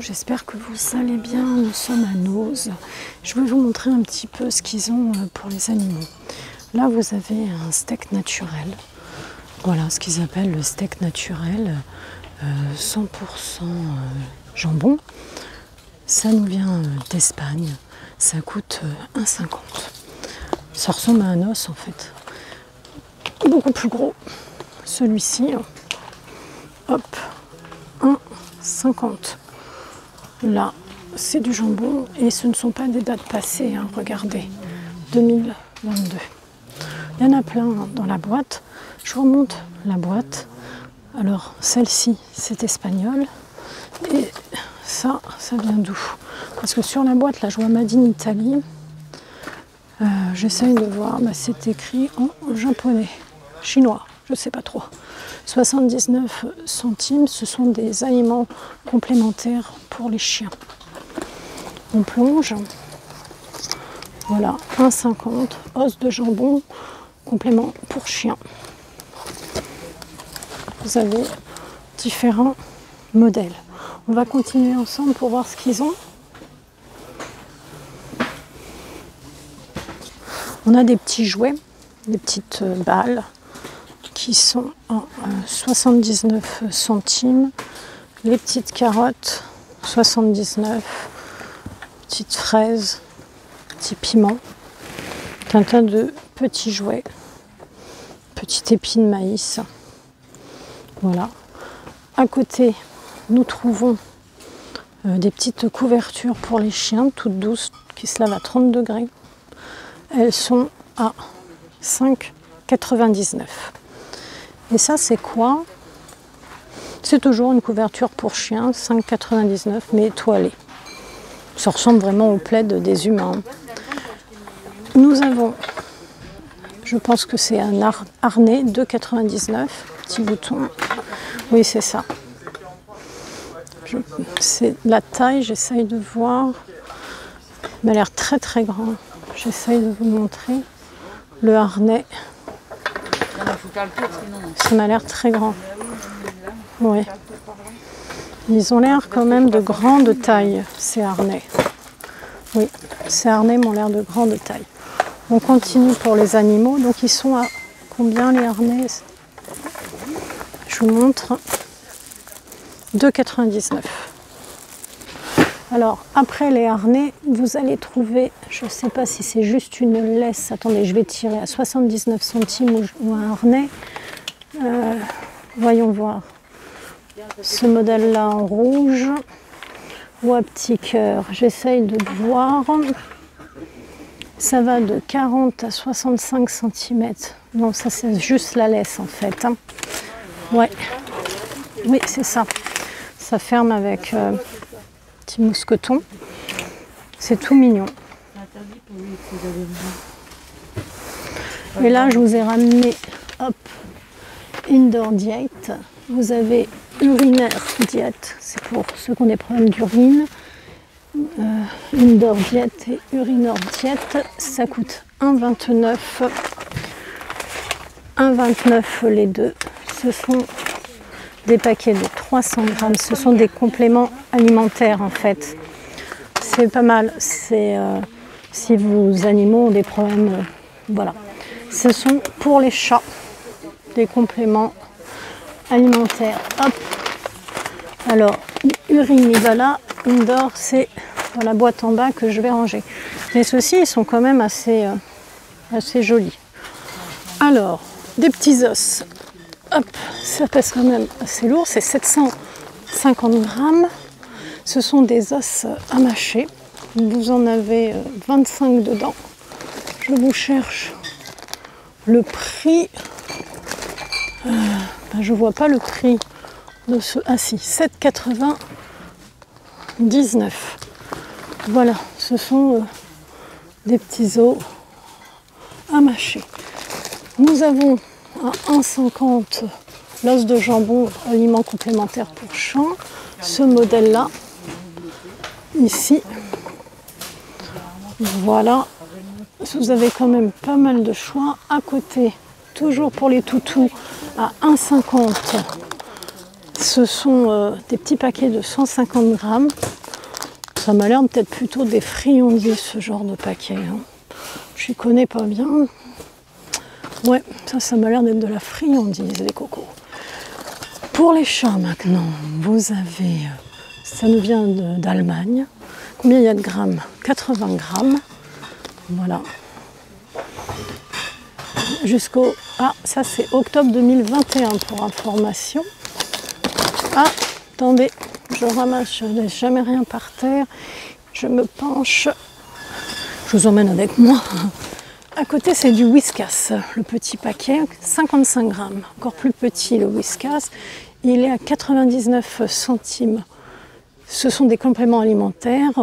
j'espère que vous allez bien. Nous sommes à Noz. Je vais vous montrer un petit peu ce qu'ils ont pour les animaux. Là, vous avez un steak naturel. Voilà ce qu'ils appellent le steak naturel, 100% jambon. Ça nous vient d'Espagne. Ça coûte 1,50 €. Ça ressemble à un os en fait. Beaucoup plus gros. Celui-ci, hop, 1,50 €. Là, c'est du jambon et ce ne sont pas des dates passées, hein, regardez, 2022. Il y en a plein dans la boîte. Je vous remonte la boîte. Alors, celle-ci, c'est espagnol. Et ça vient d'où? Parce que sur la boîte, là, je vois Made in Italy. J'essaye de voir, c'est écrit en japonais, chinois, je ne sais pas trop. 79 centimes, ce sont des aliments complémentaires pour les chiens. On plonge, voilà, 1,50 €, os de jambon, complément pour chien. Vous avez différents modèles. On va continuer ensemble pour voir ce qu'ils ont. On a des petits jouets, des petites balles qui sont en 79 centimes. Les petites carottes, 79. Petites fraises, petits piments. Un tas de petits jouets. Petit épi de maïs. Voilà. À côté, nous trouvons des petites couvertures pour les chiens, toutes douces, qui se lavent à 30 degrés. Elles sont à 5,99 €. Et ça, c'est quoi? C'est toujours une couverture pour chien, 5,99 €, mais étoilée. Ça ressemble vraiment au plaid des humains. Nous avons, je pense que c'est un harnais, 2,99 €, petit bouton. Oui, c'est ça. C'est la taille, j'essaye de voir. Il m'a l'air très très grand. J'essaye de vous montrer le harnais. Ça m'a l'air très grand. Oui. Ils ont l'air quand même de grande taille, ces harnais. Oui, ces harnais m'ont l'air de grande taille. On continue pour les animaux. Donc ils sont à combien les harnais? Je vous montre. 2,99 €. Alors, après les harnais, vous allez trouver, je ne sais pas si c'est juste une laisse, attendez, je vais tirer à 79 centimes ou un harnais. Voyons voir. Ce modèle-là en rouge ou à petit cœur. J'essaye de voir. Ça va de 40 à 65 cm. Non, ça c'est juste la laisse en fait. Hein. Ouais. Oui, c'est ça. Ça ferme avec petit mousqueton. C'est tout mignon. Et là, je vous ai ramené, hop, Indoor Diet. Vous avez Urinaire Diet, c'est pour ceux qui ont des problèmes d'urine. Indoor Diet et Urinaire Diet, ça coûte 1,29 €. 1,29 € les deux. Ce sont des paquets de 300 grammes. Ce sont des compléments alimentaires en fait. C'est pas mal. C'est si vos animaux ont des problèmes, voilà. Ce sont pour les chats des compléments alimentaire. Hop. Alors, Urinivala Indoor, c'est dans la boîte en bas que je vais ranger. Mais ceux-ci, ils sont quand même assez jolis. Alors, des petits os. Hop, ça pèse quand même assez lourd. C'est 750 grammes. Ce sont des os à mâcher. Vous en avez 25 dedans. Je vous cherche le prix. Je vois pas le prix de ce. Ah si, 7,99 €. Voilà, ce sont des petits os à mâcher. Nous avons à 1,50 € l'os de jambon, aliment complémentaire pour chien. Ce modèle-là, ici. Voilà, vous avez quand même pas mal de choix. À côté, toujours pour les toutous, à 1,50 €, Ce sont des petits paquets de 150 grammes. Ça m'a l'air peut-être plutôt des friandises, ce genre de paquet. Hein. Je ne connais pas bien. Ouais, ça m'a l'air d'être de la friandise, les cocos. Pour les chats maintenant, vous avez, ça nous vient d'Allemagne. Combien il y a de grammes? 80 grammes. Voilà. Jusqu'au... Ah, ça c'est octobre 2021 pour information. Ah, attendez, je ramasse, je ne laisse jamais rien par terre. Je me penche. Je vous emmène avec moi. À côté, c'est du Whiskas, le petit paquet, 55 grammes. Encore plus petit, le Whiskas. Il est à 99 centimes. Ce sont des compléments alimentaires.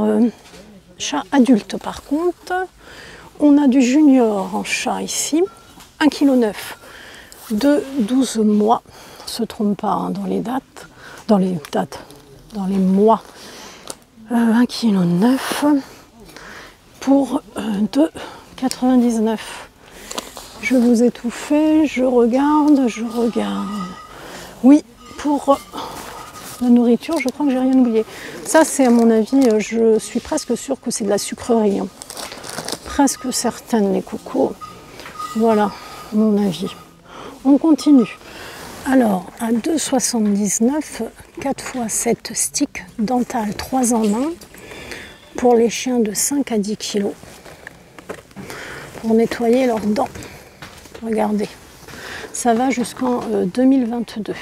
Chat adulte, par contre. On a du junior en chat ici. 1,9 kg de 12 mois. On ne se trompe pas hein, dans les dates. Dans les mois. 1,9 kg pour 2,99 €. Je vous ai tout fait, je regarde. Oui, pour la nourriture, je crois que j'ai rien oublié. Ça, c'est à mon avis, je suis presque sûre que c'est de la sucrerie. Hein. Presque certaine, les cocos. Voilà, mon avis. On continue. Alors, à 2,79 €, 4 x 7 sticks dental 3 en 1 pour les chiens de 5 à 10 kg. Pour nettoyer leurs dents. Regardez, ça va jusqu'en 2022.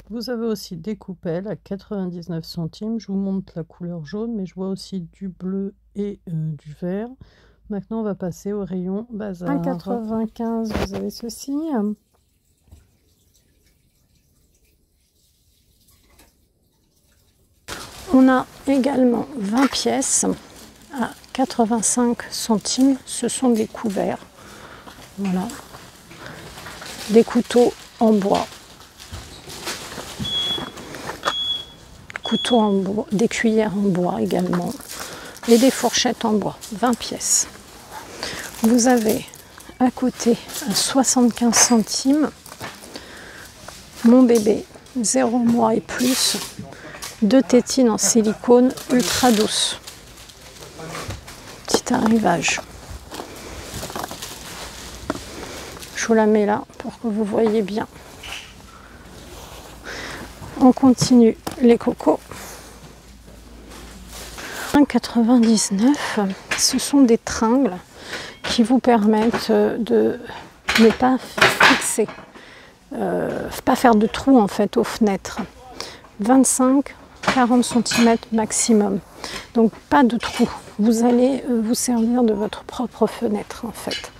Vous avez aussi des coupelles à 99 centimes. Je vous montre la couleur jaune, mais je vois aussi du bleu et du vert. Maintenant, on va passer au rayon bazar. 1,95 €, vous avez ceci. On a également 20 pièces à 85 centimes. Ce sont des couverts. Voilà. Des couteaux en bois. Couteaux en bois, des cuillères en bois également. Et des fourchettes en bois. 20 pièces. Vous avez à côté à 75 centimes mon bébé 0 mois et plus, 2 tétines en silicone ultra douce. Petit arrivage. Je vous la mets là pour que vous voyez bien. On continue les cocos. 1,99 €, ce sont des tringles qui vous permettent de ne pas fixer, pas faire de trous en fait aux fenêtres. 25-40 cm maximum. Donc pas de trous. Vous allez vous servir de votre propre fenêtre en fait.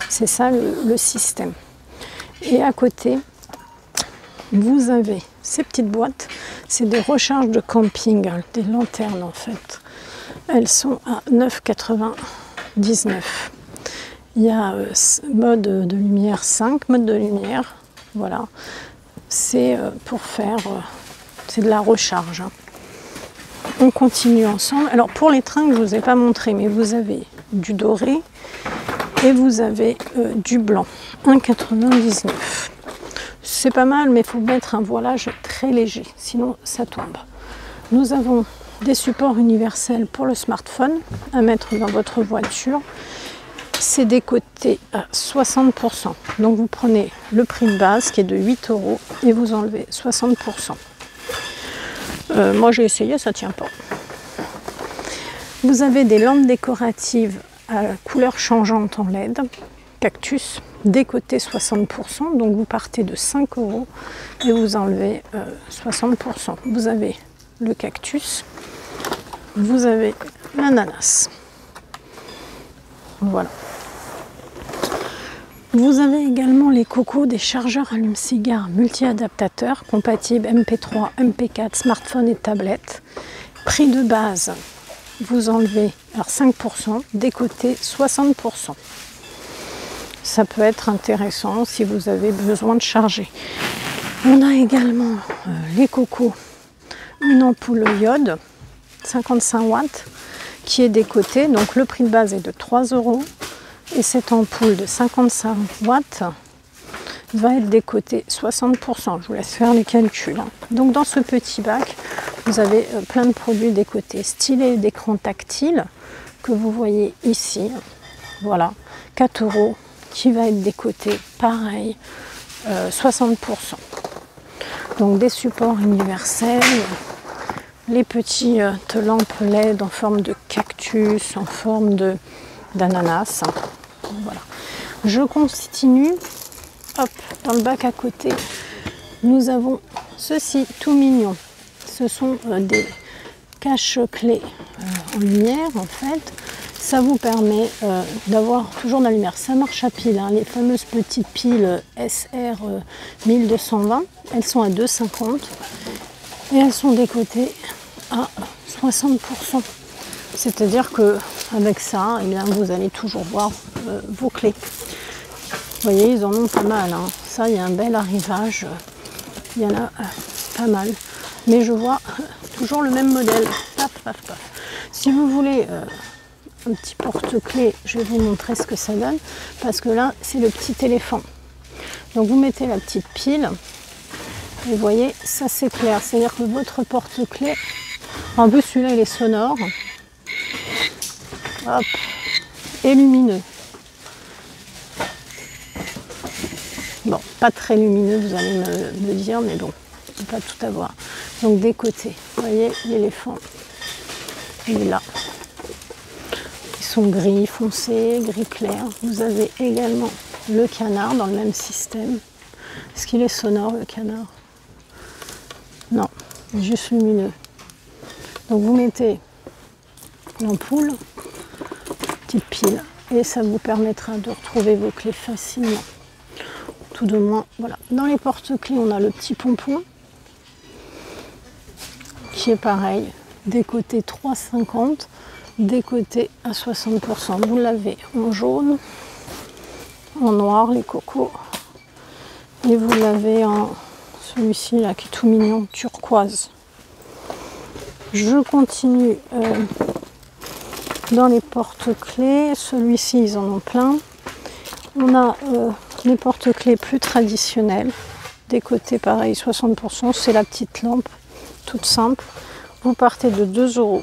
C'est ça le système. Et à côté, vous avez ces petites boîtes. C'est des recharges de camping, hein, des lanternes en fait. Elles sont à 9,99 €. Il y a mode de lumière 5, mode de lumière. Voilà. C'est pour faire... c'est de la recharge. Hein. On continue ensemble. Alors pour les tringles, je ne vous ai pas montré, mais vous avez du doré et vous avez du blanc. 1,99 €. C'est pas mal, mais il faut mettre un voilage très léger, sinon ça tombe. Nous avons des supports universels pour le smartphone à mettre dans votre voiture. C'est décoté à 60%. Donc vous prenez le prix de base qui est de 8 € et vous enlevez 60%. Moi j'ai essayé, ça tient pas. Vous avez des lampes décoratives à couleur changeante en LED, cactus, décoté 60%. Donc vous partez de 5 € et vous enlevez 60%. Vous avez le cactus, vous avez l'ananas. Voilà. Vous avez également les cocos des chargeurs allume-cigare multi-adaptateurs compatibles MP3, MP4, smartphone et tablette. Prix de base, vous enlevez alors 5%, décoté 60%. Ça peut être intéressant si vous avez besoin de charger. On a également les cocos, une ampoule iode, 55 watts, qui est décotée. Donc le prix de base est de 3 €. Et cette ampoule de 55 watts va être décoté 60%. Je vous laisse faire les calculs. Hein. Donc dans ce petit bac, vous avez plein de produits décotés. Stylet d'écran tactile que vous voyez ici. Voilà, 4 € qui va être décoté, pareil, 60%. Donc des supports universels, les petites lampes LED en forme de cactus, en forme d'ananas. Voilà. Je continue. Hop, dans le bac à côté, nous avons ceci, tout mignon. Ce sont des cache-clés en lumière, en fait. Ça vous permet d'avoir toujours de la lumière. Ça marche à pile, hein. Les fameuses petites piles SR 1220, elles sont à 2,50 et elles sont décotées à 60%. C'est-à-dire que avec ça, eh bien, vous allez toujours voir vos clés. Vous voyez, ils en ont pas mal. Hein. Ça, il y a un bel arrivage. Il y en a pas mal. Mais je vois toujours le même modèle. Paf, paf, paf. Si vous voulez un petit porte-clés, je vais vous montrer ce que ça donne. Parce que là, c'est le petit éléphant. Donc, vous mettez la petite pile. Et vous voyez, ça s'éclaire. C'est-à-dire que votre porte-clés... En plus, celui-là, il est sonore. Hop. Et lumineux. Bon, pas très lumineux, vous allez me dire, mais bon, on ne peut pas tout avoir. Donc des côtés, vous voyez, l'éléphant, il est là. Ils sont gris foncé, gris clair. Vous avez également le canard dans le même système. Est-ce qu'il est sonore, le canard? Non, il est juste lumineux. Donc vous mettez l'ampoule, petite pile, et ça vous permettra de retrouver vos clés facilement. Tout de moins, voilà. Dans les porte-clés, on a le petit pompon qui est pareil, décoté 3,50, décoté à 60%. Vous l'avez en jaune, en noir, les cocos, et vous l'avez en celui-ci là qui est tout mignon, turquoise. Je continue dans les porte-clés. Celui-ci, ils en ont plein. On a les porte-clés plus traditionnels, décotés pareil 60%, c'est la petite lampe toute simple. Vous partez de 2 €.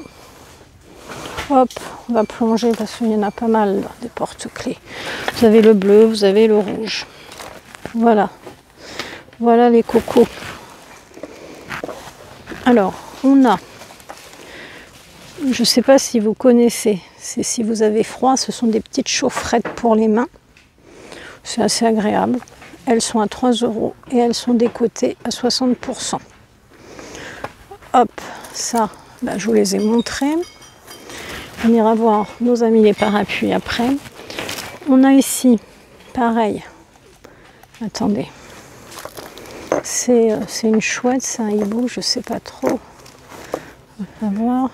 Hop, on va plonger parce qu'il y en a pas mal des porte-clés. Vous avez le bleu, vous avez le rouge. Voilà, voilà les cocos. Alors, on a, je ne sais pas si vous connaissez, c'est si vous avez froid, ce sont des petites chaufferettes pour les mains. C'est assez agréable. Elles sont à 3 € et elles sont décotées à 60%. Hop, ça, je vous les ai montrés. On ira voir nos amis les parapluies après. On a ici, pareil. Attendez. C'est une chouette, c'est un hibou, je ne sais pas trop. On va voir.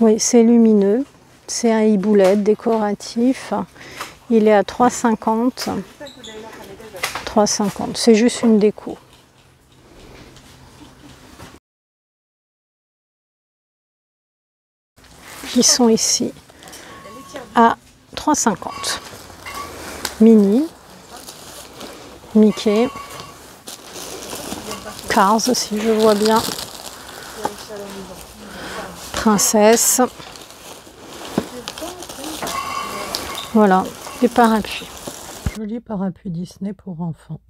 Oui, c'est lumineux. C'est un hibou LED décoratif. Il est à 3,50. 3,50. C'est juste une déco. Qui sont ici à 3,50. Mini, Mickey, Cars si je vois bien, Princesse. Voilà, des parapluies. Joli parapluie Disney pour enfants.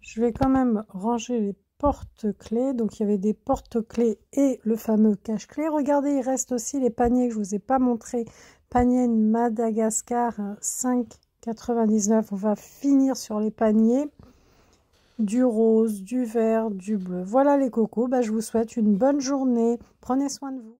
Je vais quand même ranger les porte-clés. Donc il y avait des porte-clés et le fameux cache-clés. Regardez, il reste aussi les paniers que je ne vous ai pas montré. Panier Madagascar 5,99. On va finir sur les paniers. Du rose, du vert, du bleu. Voilà les cocos. Je vous souhaite une bonne journée. Prenez soin de vous.